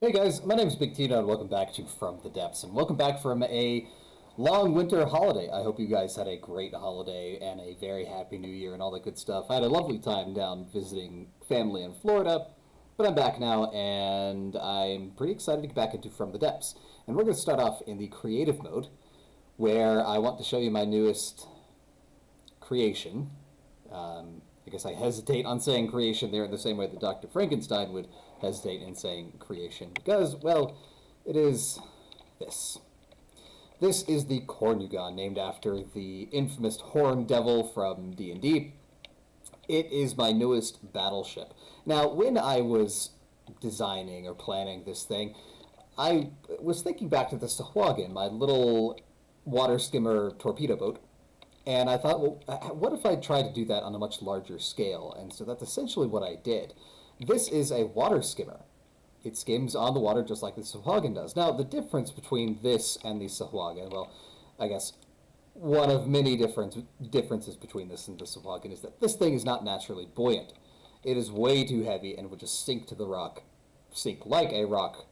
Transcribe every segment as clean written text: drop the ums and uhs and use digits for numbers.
Hey guys, my name is Big Tito and welcome back to From the Depths, and welcome back from a long winter holiday. I hope you guys had a great holiday and a very happy new year and all that good stuff. I had a lovely time down visiting family in Florida, but I'm back now and I'm pretty excited to get back into From the Depths. And we're going to start off in the creative mode where I want to show you my newest creation. I guess I hesitate on saying creation there in the same way that Dr. Frankenstein would hesitate in saying creation because, well, it is this. This is the Cornugon, named after the infamous Horn Devil from D&D. It is my newest battleship. Now, when I was designing or planning this thing, I was thinking back to the Sahuagin, my little water skimmer torpedo boat, and I thought, well, what if I tried to do that on a much larger scale? And so that's essentially what I did. This is a water skimmer. It skims on the water just like the Sahuagin does. Now, the difference between this and the Sahuagin, well, I guess one of many differences between this and the Sahuagin is that this thing is not naturally buoyant. It is way too heavy and would just sink to the rock, sink like a rock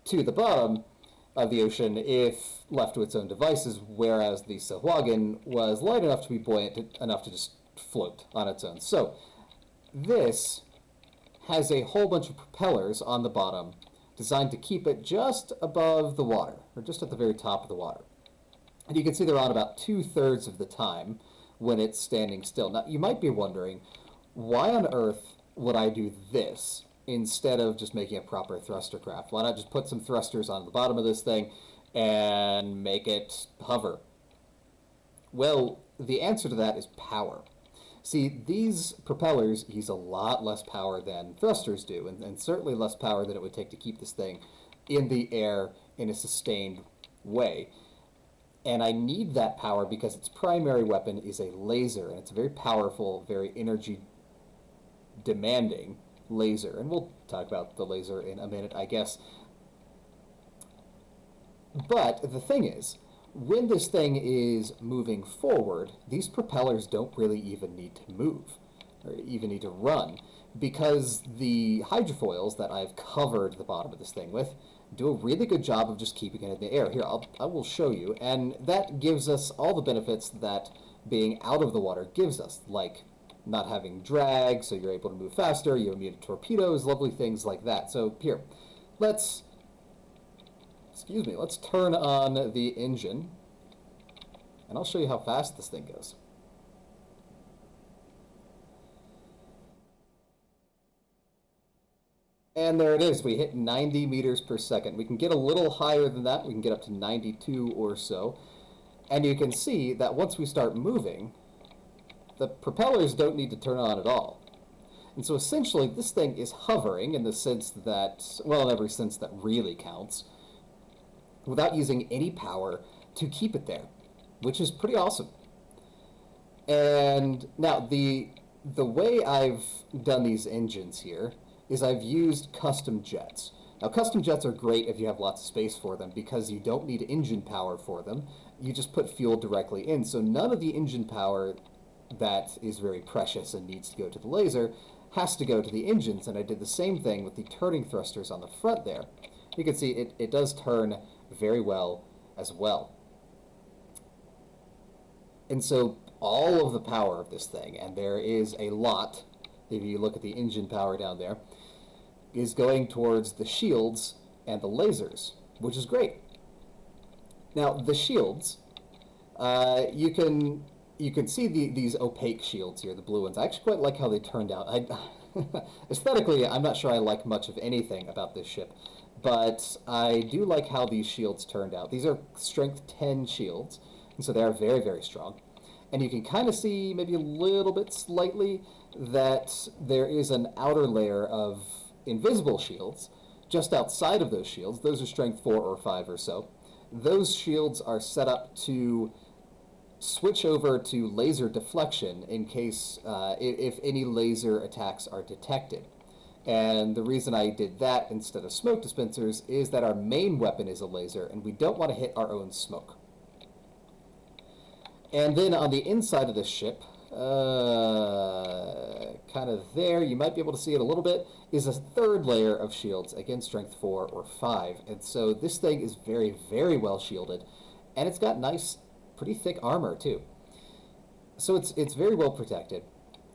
to the bottom of the ocean if left to its own devices, whereas the Sahuagin was light enough to be buoyant enough to just float on its own. So this has a whole bunch of propellers on the bottom designed to keep it just above the water, or just at the very top of the water. And you can see they're on about 2/3 of the time when it's standing still. Now, you might be wondering, why on earth would I do this instead of just making a proper thruster craft? Why not just put some thrusters on the bottom of this thing and make it hover? Well, the answer to that is power. See, these propellers use a lot less power than thrusters do, and certainly less power than it would take to keep this thing in the air in a sustained way. And I need that power because its primary weapon is a laser, and it's a very powerful, very energy demanding laser. And we'll talk about the laser in a minute, I guess. But the thing is, when this thing is moving forward, these propellers don't really even need to move, or even need to run, because the hydrofoils that I've covered the bottom of this thing with do a really good job of just keeping it in the air. Here, I will show you, and that gives us all the benefits that being out of the water gives us, like not having drag, so you're able to move faster, you're immune to torpedoes, lovely things like that. So here, let's turn on the engine, and I'll show you how fast this thing goes. And there it is. We hit 90 meters per second. We can get a little higher than that. We can get up to 92 or so. And you can see that once we start moving, the propellers don't need to turn on at all. And so essentially, this thing is hovering in the sense that, well, in every sense that really counts, without using any power to keep it there, which is pretty awesome. And now, the way I've done these engines here is I've used custom jets. Now, custom jets are great if you have lots of space for them because you don't need engine power for them. You just put fuel directly in. So none of the engine power that is very precious and needs to go to the laser has to go to the engines. And I did the same thing with the turning thrusters on the front there. You can see it does turn very well as well. And so all of the power of this thing, and there is a lot, if you look at the engine power down there, is going towards the shields and the lasers, which is great. Now, the shields, you can see these opaque shields here, the blue ones. I actually quite like how they turned out. Aesthetically, I'm not sure I like much of anything about this ship, but I do like how these shields turned out. These are strength 10 shields, and so they are very, very strong. And you can kind of see, maybe a little bit slightly, that there is an outer layer of invisible shields just outside of those shields. Those are strength 4 or 5 or so. Those shields are set up to switch over to laser deflection in case if any laser attacks are detected. And the reason I did that instead of smoke dispensers is that our main weapon is a laser, and we don't want to hit our own smoke. And then on the inside of the ship, kind of there, you might be able to see it a little bit, is a third layer of shields, again strength 4 or 5. And so this thing is very, very well shielded, and it's got nice, pretty thick armor too. So it's very well protected.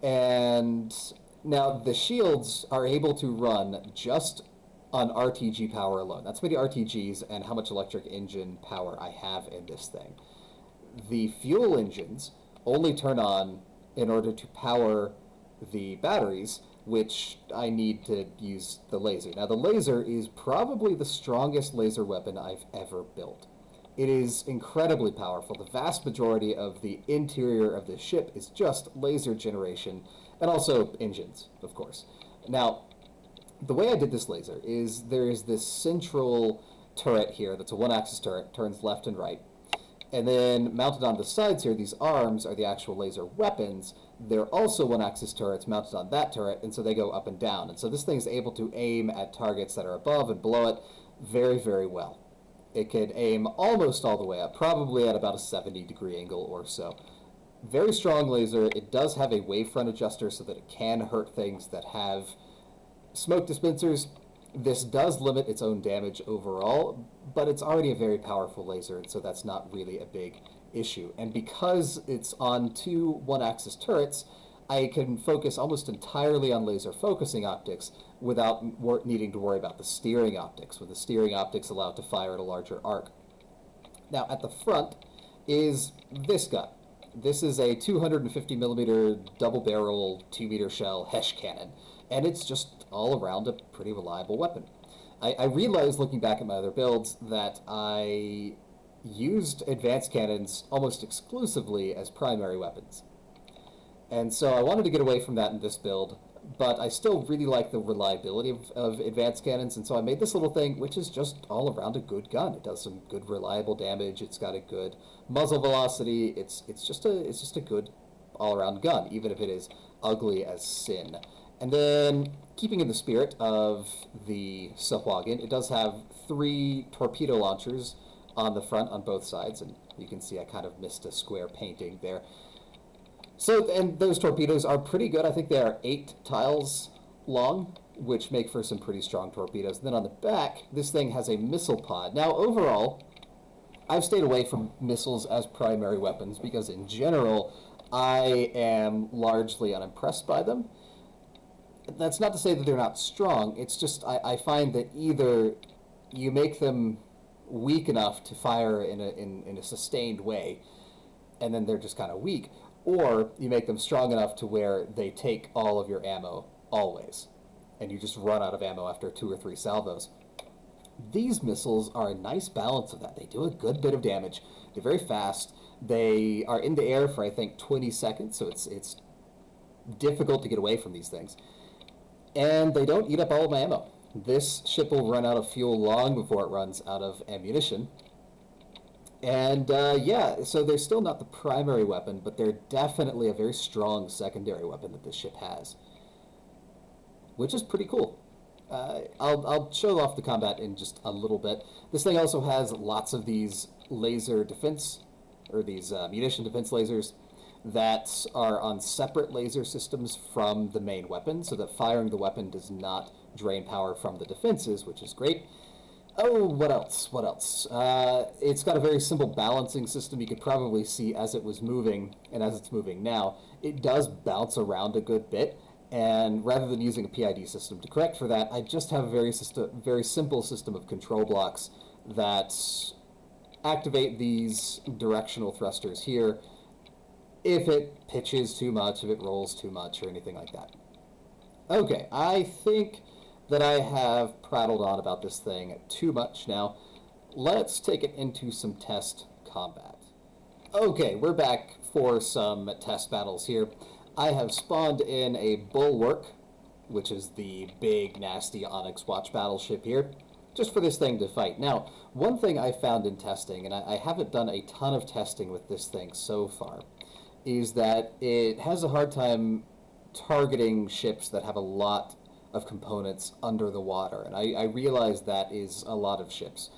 And now the shields are able to run just on RTG power alone. That's many RTGs and how much electric engine power I have in this thing. The fuel engines only turn on in order to power the batteries, which I need to use the laser. Now, the laser is probably the strongest laser weapon I've ever built. It is incredibly powerful. The vast majority of the interior of the ship is just laser generation, and also engines, of course. Now, the way I did this laser is there is this central turret here that's a one-axis turret, turns left and right. And then mounted on the sides here, these arms are the actual laser weapons. They're also one-axis turrets mounted on that turret, and so they go up and down. And so this thing is able to aim at targets that are above and below it very, very well. It could aim almost all the way up, probably at about a 70-degree angle or so. Very strong laser. It does have a wavefront adjuster so that it can hurt things that have smoke dispensers. This does limit its own damage overall, but it's already a very powerful laser, and so that's not really a big issue. And because it's on two one-axis turrets, I can focus almost entirely on laser focusing optics without needing to worry about the steering optics, with the steering optics allowed to fire at a larger arc. Now, at the front is this gun. This is a 250 millimeter double-barrel 2-meter shell Hesh cannon, and it's just all around a pretty reliable weapon. I realized, looking back at my other builds, that I used advanced cannons almost exclusively as primary weapons. And so I wanted to get away from that in this build, but I still really like the reliability of advanced cannons, and so I made this little thing, which is just all around a good gun. It does some good reliable damage. It's got a good muzzle velocity. It's just a good all-around gun, even if it is ugly as sin. And then, keeping in the spirit of the Cornugon, it does have 3 torpedo launchers on the front on both sides, and you can see I kind of missed a square painting there. So, and those torpedoes are pretty good. I think they are 8 tiles long, which make for some pretty strong torpedoes. And then on the back, this thing has a missile pod. Now, overall, I've stayed away from missiles as primary weapons because, in general, I am largely unimpressed by them. That's not to say that they're not strong. It's just I find that either you make them weak enough to fire in a sustained way, and then they're just kind of weak, or you make them strong enough to where they take all of your ammo always, and you just run out of ammo after 2 or 3 salvos. These missiles are a nice balance of that. They do a good bit of damage. They're very fast. They are in the air for, I think, 20 seconds, so it's difficult to get away from these things. And they don't eat up all of my ammo. This ship will run out of fuel long before it runs out of ammunition. And yeah, so they're still not the primary weapon, but they're definitely a very strong secondary weapon that this ship has, which is pretty cool. I'll show off the combat in just a little bit. This thing also has lots of these laser defense, or these munition defense lasers that are on separate laser systems from the main weapon, so that firing the weapon does not drain power from the defenses, which is great. Oh, what else? What else? It's got a very simple balancing system. You could probably see as it was moving, and as it's moving now, it does bounce around a good bit. And rather than using a PID system to correct for that, I just have a very simple system of control blocks that activate these directional thrusters here if it pitches too much, if it rolls too much, or anything like that. Okay, I think that I have prattled on about this thing too much now. Let's take it into some test combat. Okay, we're back for some test battles here. I have spawned in a Bulwark, which is the big, nasty Onyx Watch battleship here, just for this thing to fight. Now, one thing I found in testing, and I haven't done a ton of testing with this thing so far, is that it has a hard time targeting ships that have a lot of components under the water. And I realize that is a lot of ships.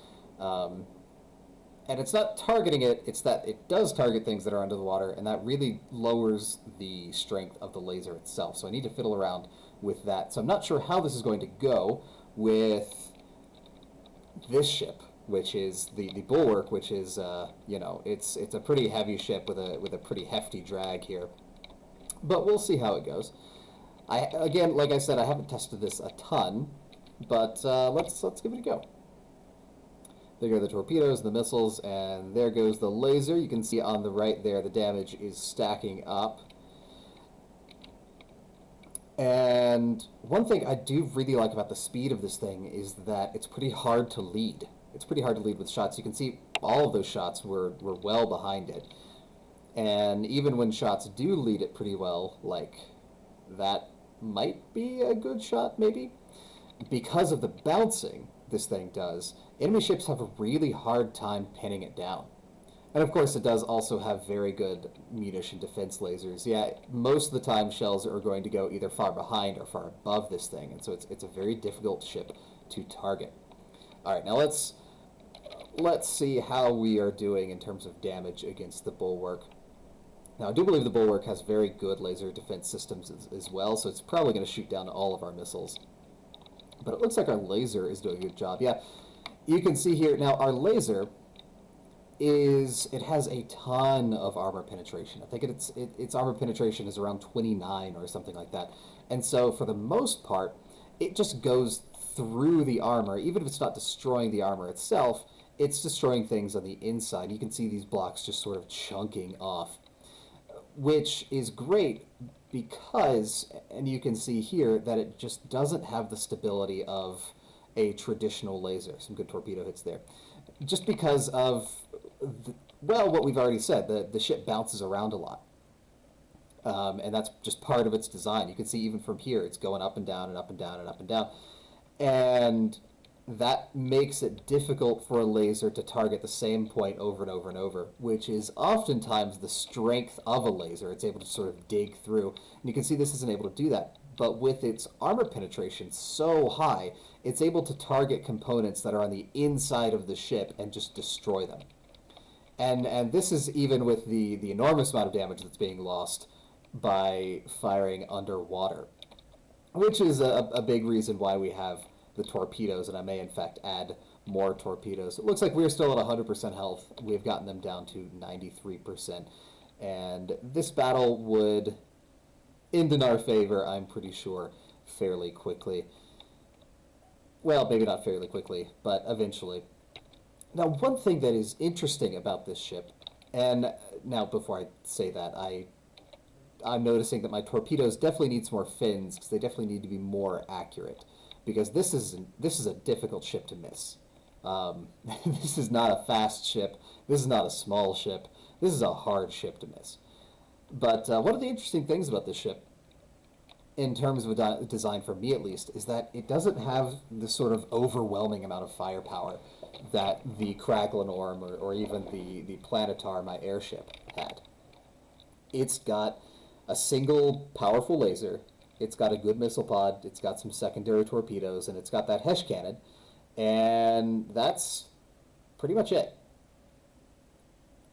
And it's not targeting it, it's that it does target things that are under the water, and that really lowers the strength of the laser itself. So I need to fiddle around with that. So I'm not sure how this is going to go with this ship, which is the Bulwark, which is you know, it's a pretty heavy ship with a pretty hefty drag here. But we'll see how it goes. Again, like I said, I haven't tested this a ton, but let's give it a go. There go the torpedoes, the missiles, and there goes the laser. You can see on the right there the damage is stacking up. And one thing I do really like about the speed of this thing is that it's pretty hard to lead. It's pretty hard to lead with shots. You can see all of those shots were well behind it. And even when shots do lead it pretty well, like that might be a good shot maybe, because of the bouncing this thing does, enemy ships have a really hard time pinning it down. And of course it does also have very good munition defense lasers. Yeah, most of the time shells are going to go either far behind or far above this thing, and so it's a very difficult ship to target. Alright, now let's see how we are doing in terms of damage against the Bulwark. Now I do believe the Bulwark has very good laser defense systems as well, so it's probably going to shoot down all of our missiles. But it looks like our laser is doing a good job. Yeah, you can see here, now our laser it has a ton of armor penetration. I think its armor penetration is around 29 or something like that. And so for the most part, it just goes through the armor. Even if it's not destroying the armor itself, it's destroying things on the inside. You can see these blocks just sort of chunking off, which is great because, and you can see here, that it just doesn't have the stability of a traditional laser. Some good torpedo hits there. Just because of, well, what we've already said, the ship bounces around a lot. And that's just part of its design. You can see even from here, it's going up and down and up and down and up and down. And that makes it difficult for a laser to target the same point over and over and over, which is oftentimes the strength of a laser. It's able to sort of dig through. And you can see this isn't able to do that. But with its armor penetration so high, it's able to target components that are on the inside of the ship and just destroy them. And this is even with the enormous amount of damage that's being lost by firing underwater, which is a big reason why we have the torpedoes, and I may in fact add more torpedoes. It looks like we're still at 100% health. We've gotten them down to 93%. And this battle would end in our favor, I'm pretty sure, fairly quickly. Well, maybe not fairly quickly, but eventually. Now, one thing that is interesting about this ship, and now before I say that, I'm noticing that my torpedoes definitely need some more fins, because they definitely need to be more accurate, because this is a difficult ship to miss. This is not a fast ship. This is not a small ship. This is a hard ship to miss. But one of the interesting things about this ship, in terms of a design for me at least, is that it doesn't have this sort of overwhelming amount of firepower that the Kraglenorm or even the Planetar, my airship, had. It's got a single powerful laser, it's got a good missile pod, it's got some secondary torpedoes, and it's got that Hesh cannon, and that's pretty much it.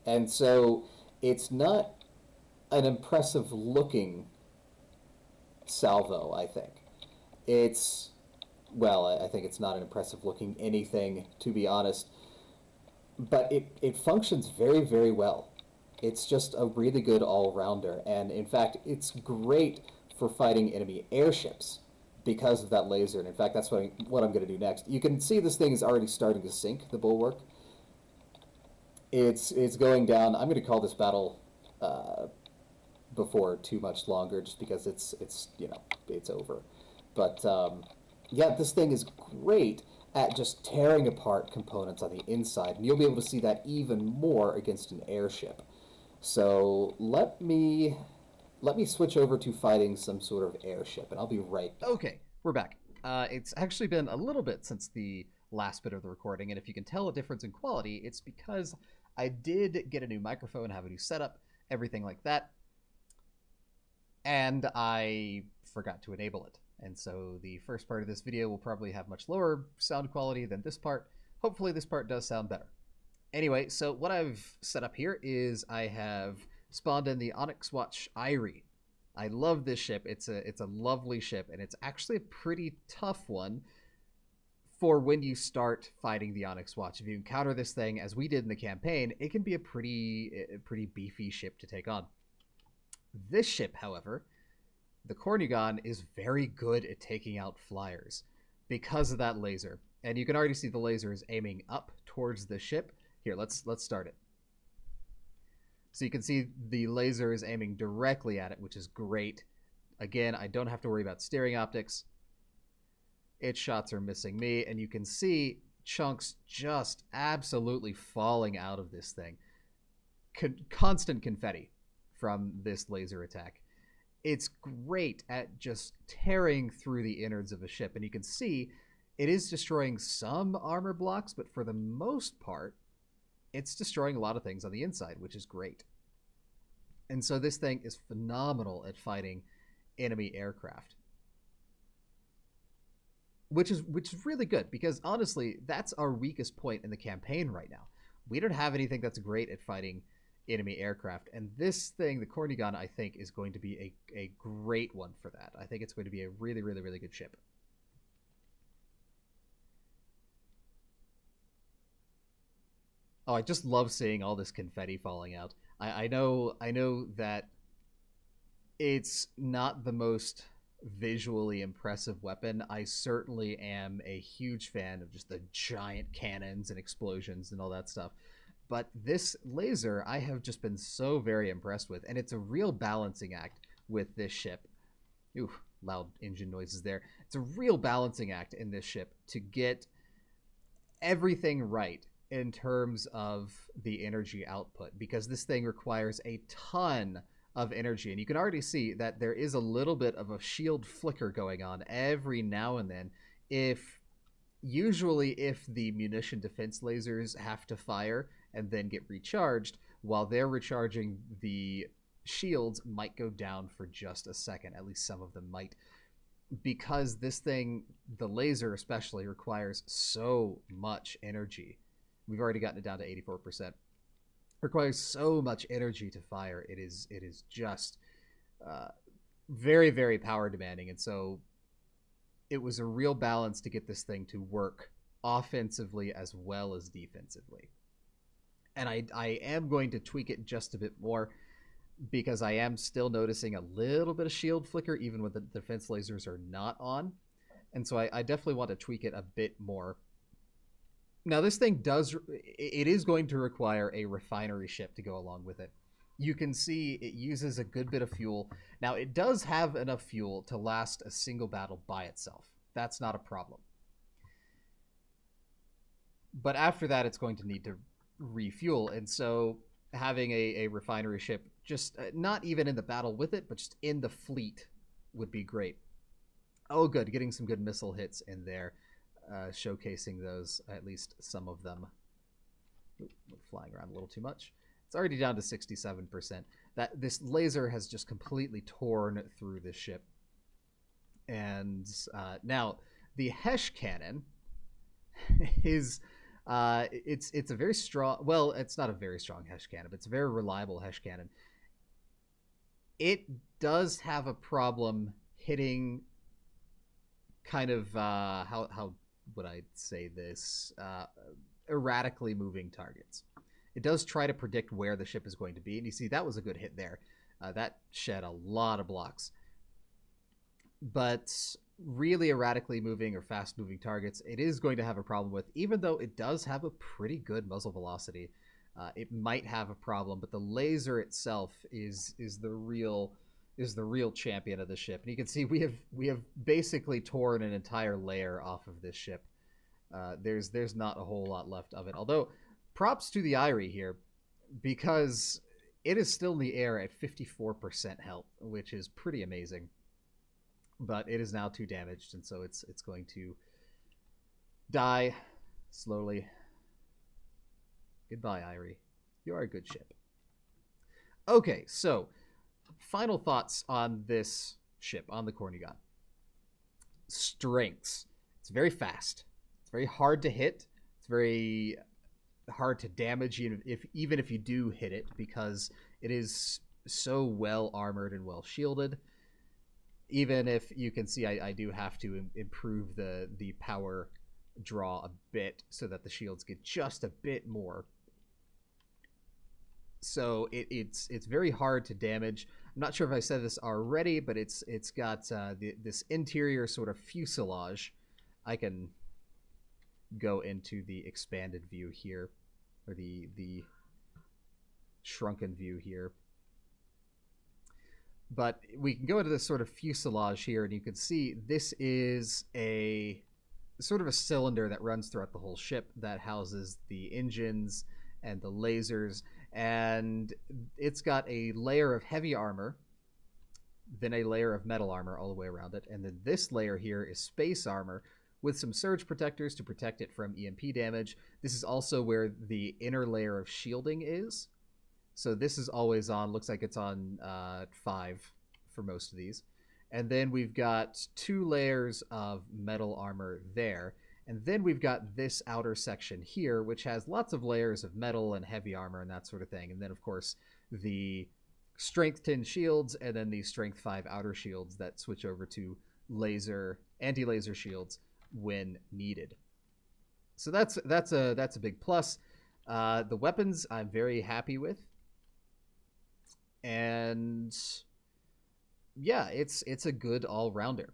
And so it's not an impressive looking salvo, I think. I think it's not an impressive looking anything, to be honest, but it functions very, very well. It's just a really good all-rounder, and in fact, it's great for fighting enemy airships because of that laser, and in fact, that's what I'm going to do next. You can see this thing is already starting to sink, the Bulwark. It's going down. I'm going to call this battle before too much longer, just because it's over. But yeah, this thing is great at just tearing apart components on the inside, and you'll be able to see that even more against an airship. So let me switch over to fighting some sort of airship, and I'll be right back. Okay, we're back. It's actually been a little bit since the last bit of the recording, and if you can tell a difference in quality, it's because I did get a new microphone, have a new setup, everything like that, and I forgot to enable it. And so the first part of this video will probably have much lower sound quality than this part. Hopefully this part does sound better. Anyway, so what I've set up here is I have spawned in the Onyx Watch Irie. I love this ship. It's a lovely ship, and it's actually a pretty tough one for when you start fighting the Onyx Watch. If you encounter this thing, as we did in the campaign, it can be a pretty beefy ship to take on. This ship, however, the Cornugon, is very good at taking out flyers because of that laser. And you can already see the laser is aiming up towards the ship. Here, let's start it. So you can see the laser is aiming directly at it, which is great. Again, I don't have to worry about steering optics. Its shots are missing me, and you can see chunks just absolutely falling out of this thing. Constant confetti from this laser attack. It's great at just tearing through the innards of a ship, and you can see it is destroying some armor blocks, but for the most part, it's destroying a lot of things on the inside, which is great. And so this thing is phenomenal at fighting enemy aircraft. Which is really good, because honestly, that's our weakest point in the campaign right now. We don't have anything that's great at fighting enemy aircraft, and this thing, the Cornugon, I think is going to be a great one for that. I think it's going to be a really, really, really good ship. Oh, I just love seeing all this confetti falling out. I know that it's not the most visually impressive weapon. I certainly am a huge fan of just the giant cannons and explosions and all that stuff. But this laser, I have just been so very impressed with, and it's a real balancing act with this ship. Ooh, loud engine noises there. It's a real balancing act in this ship to get everything right in terms of the energy output, because this thing requires a ton of energy, and you can already see that there is a little bit of a shield flicker going on every now and then. If the munition defense lasers have to fire and then get recharged, while they're recharging, the shields might go down for just a second. At least some of them might, because this thing, the laser especially, requires so much energy. We've already gotten it down to 84%. Requires so much energy to fire. It is just very, very power demanding, and so it was a real balance to get this thing to work offensively as well as defensively. And I am going to tweak it just a bit more, because I am still noticing a little bit of shield flicker even when the defense lasers are not on, and so I definitely want to tweak it a bit more. Now, this thing it is going to require a refinery ship to go along with it. You can see it uses a good bit of fuel. Now, it does have enough fuel to last a single battle by itself. That's not a problem. But after that, it's going to need to refuel, and so having a refinery ship, just not even in the battle with it, but just in the fleet, would be great. Oh, good. Getting some good missile hits in there. Showcasing those, at least some of them. Ooh, flying around a little too much. It's already down to 67%. That this laser has just completely torn through this ship. And now the Hesh cannon is it's a very strong. Well, it's not a very strong Hesh cannon, but it's a very reliable Hesh cannon. It does have a problem hitting kind of how would I say this, erratically moving targets. It does try to predict where the ship is going to be, and you see that was a good hit there. That shed a lot of blocks. But really erratically moving or fast moving targets, it is going to have a problem with, even though it does have a pretty good muzzle velocity. It might have a problem, but the laser itself is the real champion of the ship. And you can see we have basically torn an entire layer off of this ship. There's not a whole lot left of it. Although, props to the Irie here, because it is still in the air at 54% health, which is pretty amazing. But it is now 2 damaged, and so it's going to die slowly. Goodbye, Irie. You are a good ship. Okay, so final thoughts on this ship, on the Cornugon. Strengths. It's very fast. It's very hard to hit. It's very hard to damage even if you do hit it, because it is so well armored and well shielded. Even if you can see, I do have to improve the power draw a bit so that the shields get just a bit more. So it's very hard to damage. I'm not sure if I said this already, but it's got this interior sort of fuselage. I can go into the expanded view here, or the shrunken view here. But we can go into this sort of fuselage here, and you can see this is a sort of a cylinder that runs throughout the whole ship that houses the engines and the lasers, and it's got a layer of heavy armor, then a layer of metal armor all the way around it, and then this layer here is space armor with some surge protectors to protect it from EMP damage. This is also where the inner layer of shielding is. So this is always on. Looks like it's on 5 for most of these. And then we've got 2 layers of metal armor there. And then we've got this outer section here, which has lots of layers of metal and heavy armor and that sort of thing. And then, of course, the strength 10 shields, and then the strength 5 outer shields that switch over to anti-laser shields when needed. So that's a big plus. The weapons I'm very happy with. And yeah, it's a good all-rounder.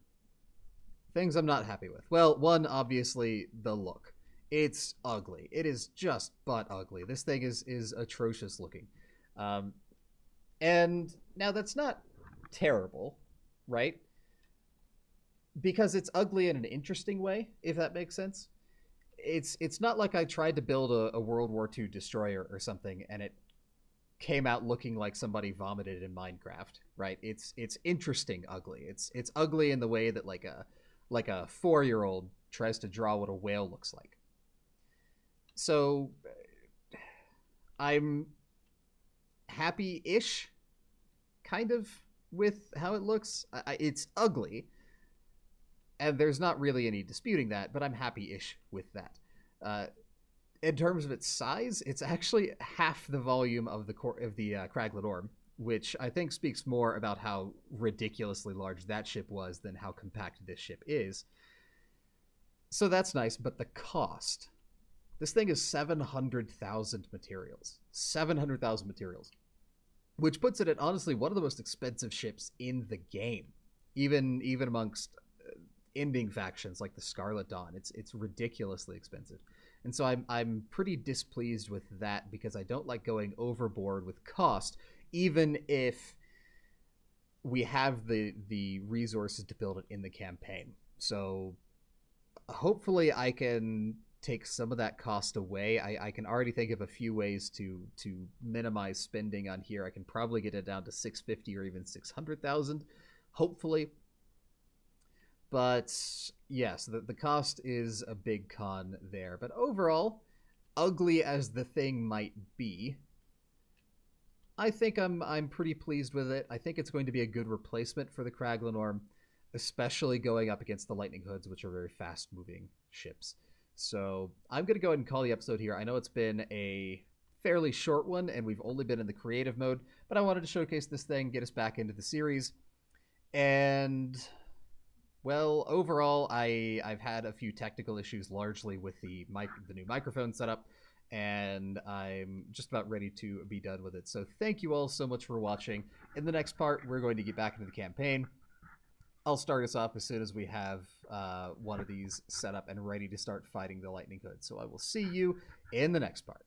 Things I'm not happy with. Well, one, obviously, the look. It's ugly. It is just butt ugly. This thing is atrocious looking. And now that's not terrible, right? Because it's ugly in an interesting way, if that makes sense. It's not like I tried to build a World War II destroyer or something, and it came out looking like somebody vomited in Minecraft, right? It's interesting ugly. It's ugly in the way that like a 4-year-old tries to draw what a whale looks like. So I'm happy-ish, kind of, with how it looks. It's ugly, and there's not really any disputing that, but I'm happy-ish with that. In terms of its size, it's actually half the volume of the Cornugon, which I think speaks more about how ridiculously large that ship was than how compact this ship is. So that's nice, but the cost. This thing is 700,000 materials. 700,000 materials. Which puts it at, honestly, one of the most expensive ships in the game. Even amongst ending factions like the Scarlet Dawn. It's ridiculously expensive. And so I'm pretty displeased with that, because I don't like going overboard with cost, even if we have the resources to build it in the campaign. So hopefully I can take some of that cost away. I can already think of a few ways to minimize spending on here. I can probably get it down to 650 or even 600,000, hopefully. But yes, the cost is a big con there. But overall, ugly as the thing might be, I think I'm pretty pleased with it. I think it's going to be a good replacement for the Cornugon, especially going up against the Lightning Hoods, which are very fast-moving ships. So I'm going to go ahead and call the episode here. I know it's been a fairly short one, and we've only been in the creative mode, but I wanted to showcase this thing, get us back into the series, and well, overall, I've had a few technical issues, largely with the new microphone setup, and I'm just about ready to be done with it. So thank you all so much for watching. In the next part, we're going to get back into the campaign. I'll start us off as soon as we have one of these set up and ready to start fighting the Lightning Hood. So I will see you in the next part.